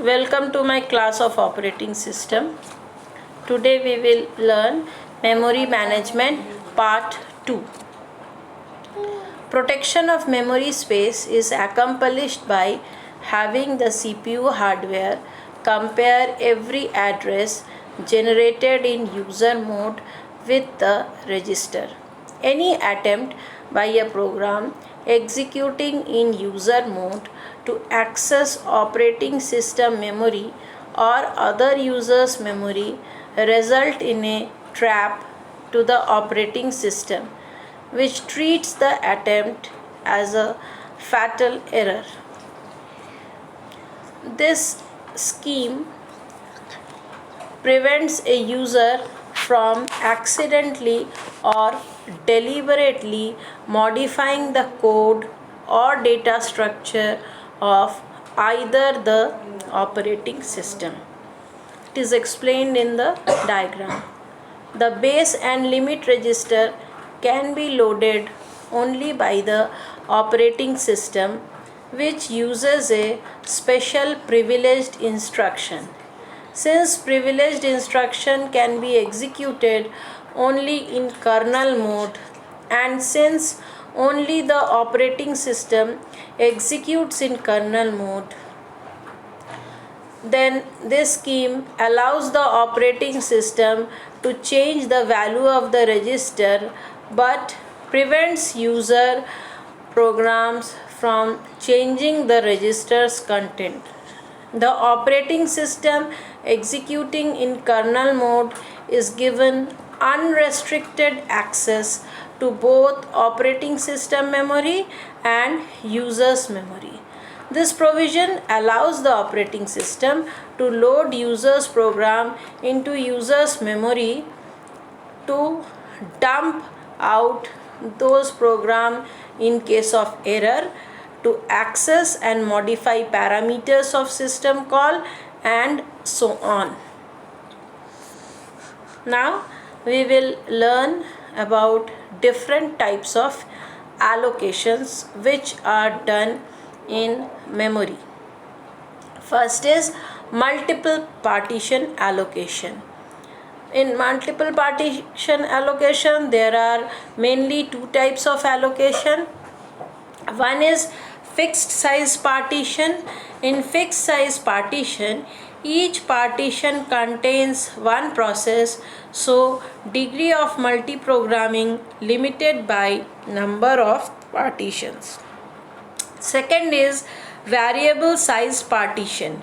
Welcome to my class of operating system. Today we will learn memory management part 2. Protection of memory space is accomplished by having the CPU hardware compare every address generated in user mode with the register. Any attempt by a program executing in user mode to access operating system memory or other users' memory result in a trap to the operating system, which treats the attempt as a fatal error. This scheme prevents a user from accidentally or deliberately modifying the code or data structure of either the operating system. It is explained in the diagram. The base and limit register can be loaded only by the operating system, which uses a special privileged instruction. Since privileged instruction can be executed only in kernel mode, and since only the operating system executes in kernel mode, then this scheme allows the operating system to change the value of the register but prevents user programs from changing the register's content. The operating system executing in kernel mode is given unrestricted access to both operating system memory and user's memory. This provision allows the operating system to load user's program into user's memory to dump out those programs in case of error, to access and modify parameters of system call, and so on. Now we will learn about different types of allocations which are done in memory. First is multiple partition allocation. In multiple partition allocation, there are mainly two types of allocation. One is fixed size partition. In fixed size partition, each partition contains one process, so degree of multiprogramming limited by number of partitions. Second is variable size partition.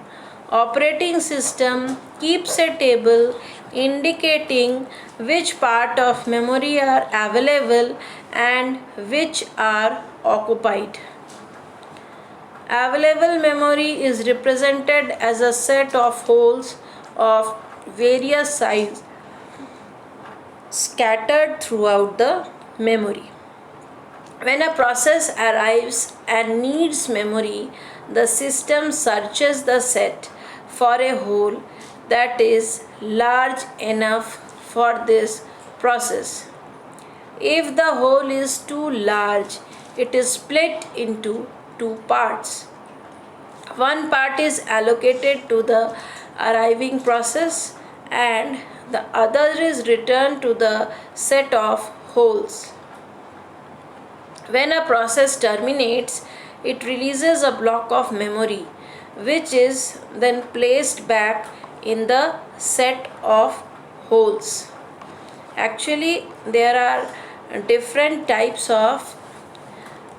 Operating system keeps a table indicating which part of memory are available and which are occupied. Available memory is represented as a set of holes of various size scattered throughout the memory. When a process arrives and needs memory, the system searches the set for a hole that is large enough for this process. If the hole is too large, it is split into two parts. One part is allocated to the arriving process and the other is returned to the set of holes. When a process terminates, it releases a block of memory which is then placed back in the set of holes. Actually, there are different types of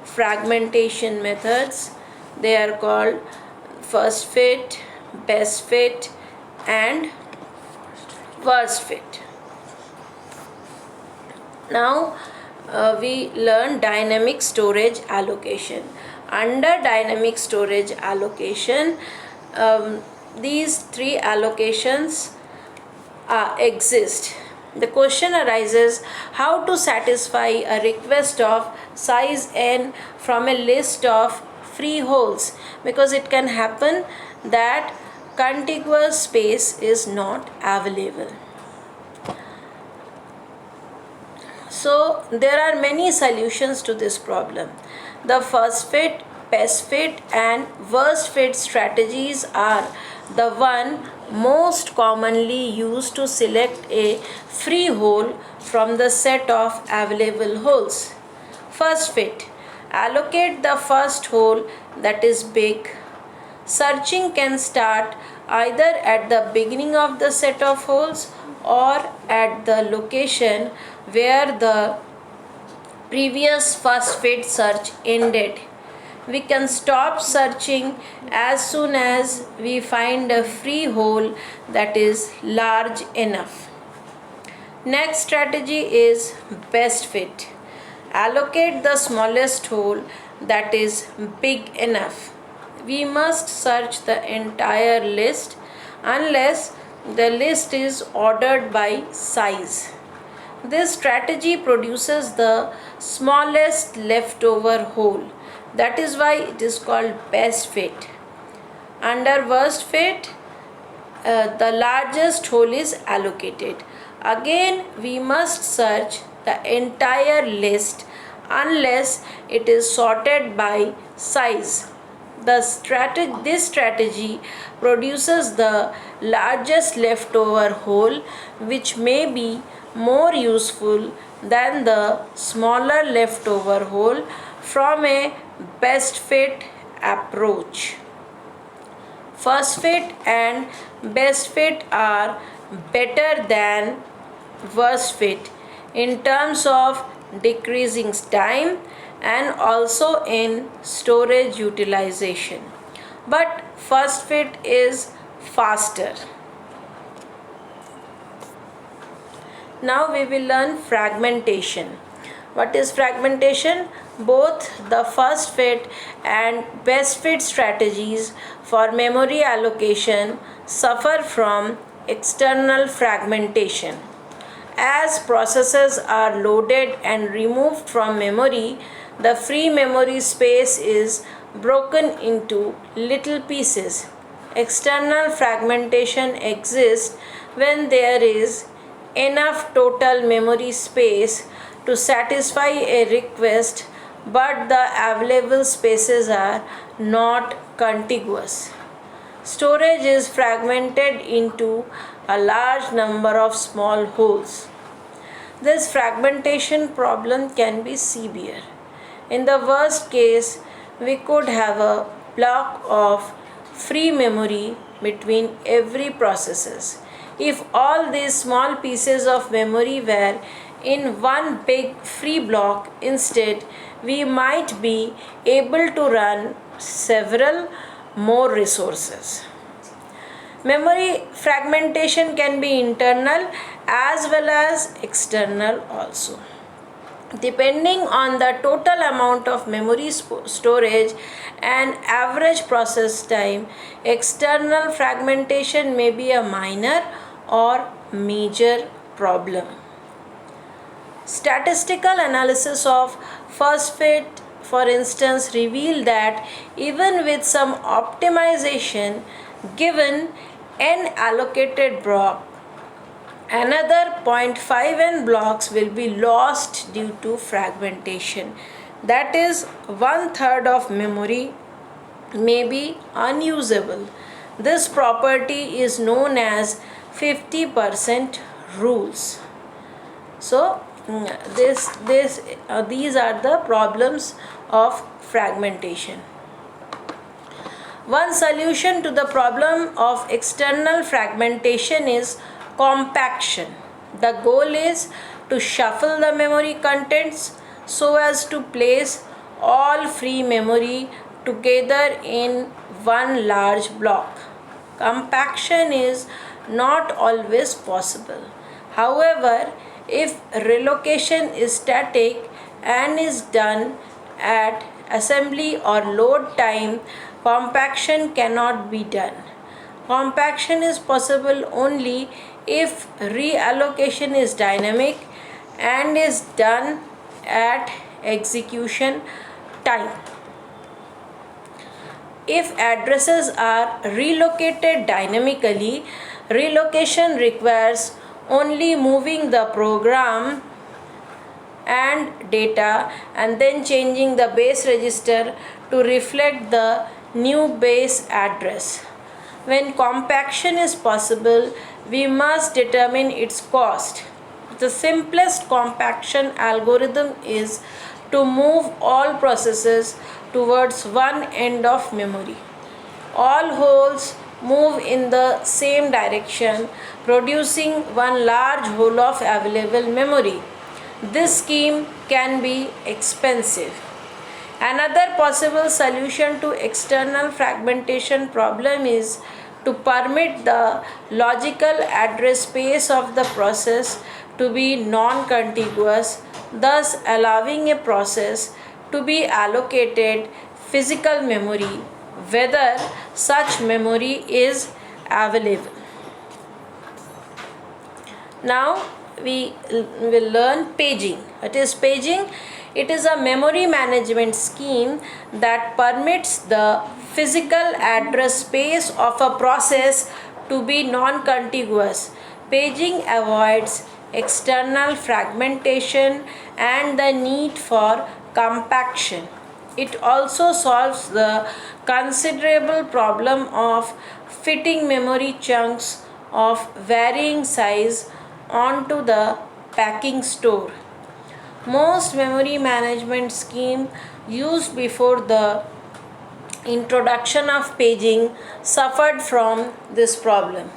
fragmentation methods. They are called first fit, best fit, and worst fit. Now we learn dynamic storage allocation. Under dynamic storage allocation, these three allocations exist. The question arises how to satisfy a request of size n from a list of free holes, because it can happen that contiguous space is not available. So there are many solutions to this problem. The first fit, best fit, and worst fit strategies are the one most commonly used to select a free hole from the set of available holes. First fit. Allocate the first hole that is big. Searching can start either at the beginning of the set of holes or at the location where the previous first fit search ended. We can stop searching as soon as we find a free hole that is large enough. Next strategy is best fit. Allocate the smallest hole that is big enough. We must search the entire list unless the list is ordered by size. This strategy produces the smallest leftover hole. That is why it is called best fit. Under worst fit, the largest hole is allocated. Again, we must search the entire list unless it is sorted by size. This strategy produces the largest leftover hole, which may be more useful than the smaller leftover hole from a best fit approach. First fit and best fit are better than worst fit in terms of decreasing time and also in storage utilization. But first fit is faster. Now we will learn fragmentation. What is fragmentation? Both the first fit and best fit strategies for memory allocation suffer from external fragmentation. As processes are loaded and removed from memory, the free memory space is broken into little pieces. External fragmentation exists when there is enough total memory space to satisfy a request, but the available spaces are not contiguous. Storage is fragmented into a large number of small holes. This fragmentation problem can be severe. In the worst case, we could have a block of free memory between every processes. If all these small pieces of memory were in one big free block instead, we might be able to run several more resources. Memory fragmentation can be internal as well as external also. Depending on the total amount of memory storage and average process time, external fragmentation may be a minor or major problem. Statistical analysis of first fit, for instance, reveal that even with some optimization, given n allocated block, another 0.5 n blocks will be lost due to fragmentation. That is, 1/3 of memory may be unusable. This property is known as 50% rules. So these are the problems of fragmentation. One solution to the problem of external fragmentation is compaction. The goal is to shuffle the memory contents so as to place all free memory together in one large block. Compaction is not always possible. However, if relocation is static and is done at assembly or load time, compaction cannot be done. Compaction is possible only if reallocation is dynamic and is done at execution time. If addresses are relocated dynamically, relocation requires only moving the program and data and then changing the base register to reflect the new base address. When compaction is possible, we must determine its cost. The simplest compaction algorithm is to move all processes towards one end of memory. All holes move in the same direction, producing one large hole of available memory. This scheme can be expensive. Another possible solution to external fragmentation problem is to permit the logical address space of the process to be non-contiguous, thus allowing a process to be allocated physical memory whether such memory is available. Now we will learn paging. What is paging? It is a memory management scheme that permits the physical address space of a process to be non-contiguous. Paging avoids external fragmentation and the need for compaction. It also solves the considerable problem of fitting memory chunks of varying size onto the packing store. Most memory management schemes used before the introduction of paging suffered from this problem.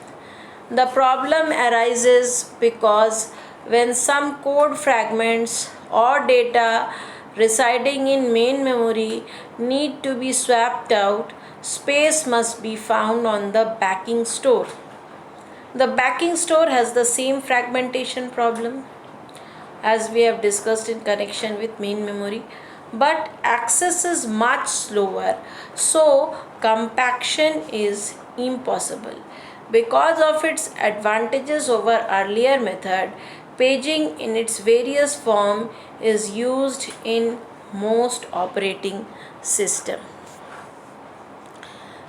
The problem arises because when some code fragments or data residing in main memory need to be swapped out, space must be found on the backing store. The backing store has the same fragmentation problem as we have discussed in connection with main memory, but access is much slower, so compaction is impossible. Because of its advantages over earlier method, paging in its various form is used in most operating system.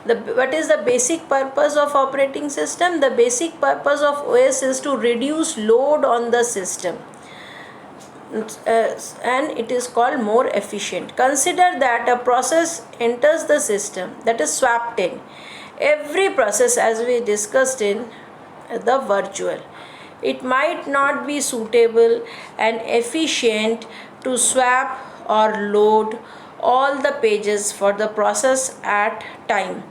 What is the basic purpose of operating system? The basic purpose of OS is to reduce load on the system, and it is called more efficient. Consider that a process enters the system, that is swapped in. Every process, as we discussed in the virtual, it might not be suitable and efficient to swap or load all the pages for the process at time,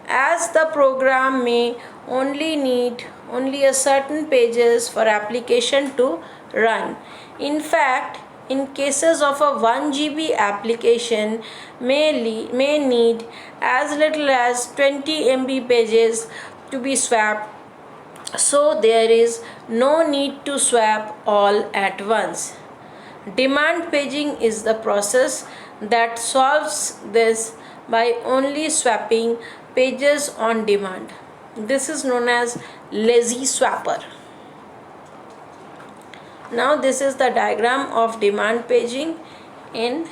as the program may only need only a certain pages for application to run. In fact, in cases of a 1 GB application may need as little as 20 MB pages to be swapped, so there is no need to swap all at once. Demand paging is the process that solves this by only swapping pages on demand. This is known as lazy swapper. Now this is the diagram of demand paging in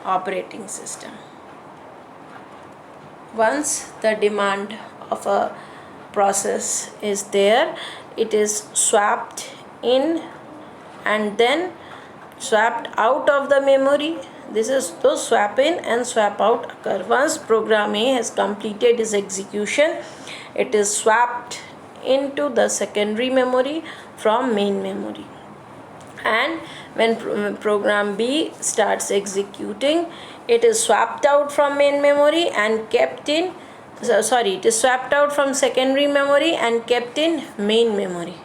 operating system. Once the demand of a process is there, it is swapped in and then swapped out of the memory. This is to swap in and swap out occur. Once program A has completed its execution, it is swapped into the secondary memory from main memory. And when program B starts executing, it is swapped out from main memory and kept in it is swapped out from secondary memory and kept in main memory.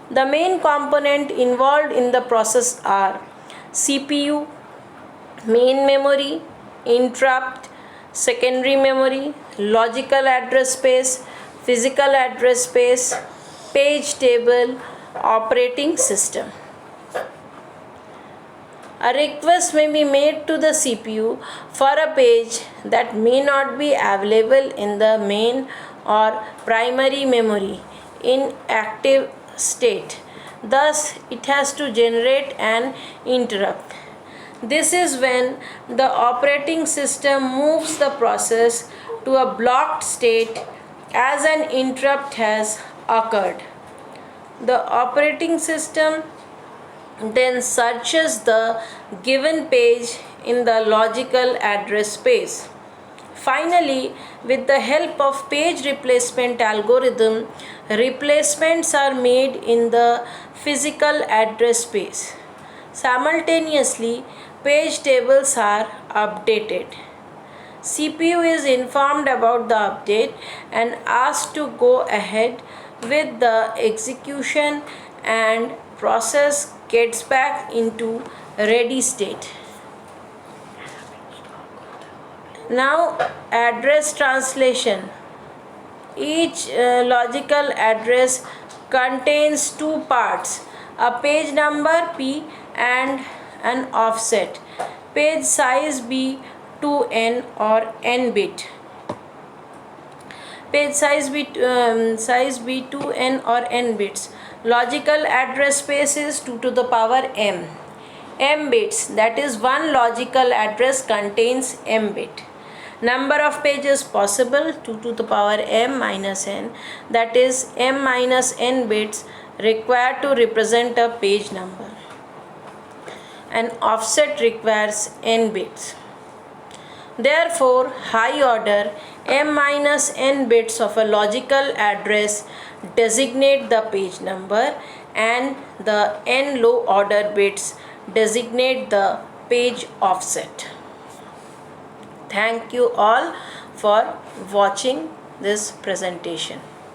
The main component involved in the process are CPU, main memory, interrupt, secondary memory, logical address space, physical address space, page table, operating system. A request may be made to the CPU for a page that may not be available in the main or primary memory in active state. Thus, it has to generate an interrupt. This is when the operating system moves the process to a blocked state as an interrupt has occurred. The operating system then searches the given page in the logical address space. Finally, with the help of page replacement algorithm, replacements are made in the physical address space. Simultaneously, page tables are updated. CPU is informed about the update and asked to go ahead with the execution, and process gets back into ready state. Now, address translation. Each logical address contains two parts, a page number P and an offset, page size B to n or n bit. Page size B to n or n bits. Logical address space is 2 to the power m. M bits, that is one logical address contains m bit. Number of pages possible, 2 to the power m minus n, that is m minus n bits required to represent a page number. An offset requires n bits. Therefore, high order m minus n bits of a logical address designate the page number, and the n low order bits designate the page offset. Thank you all for watching this presentation.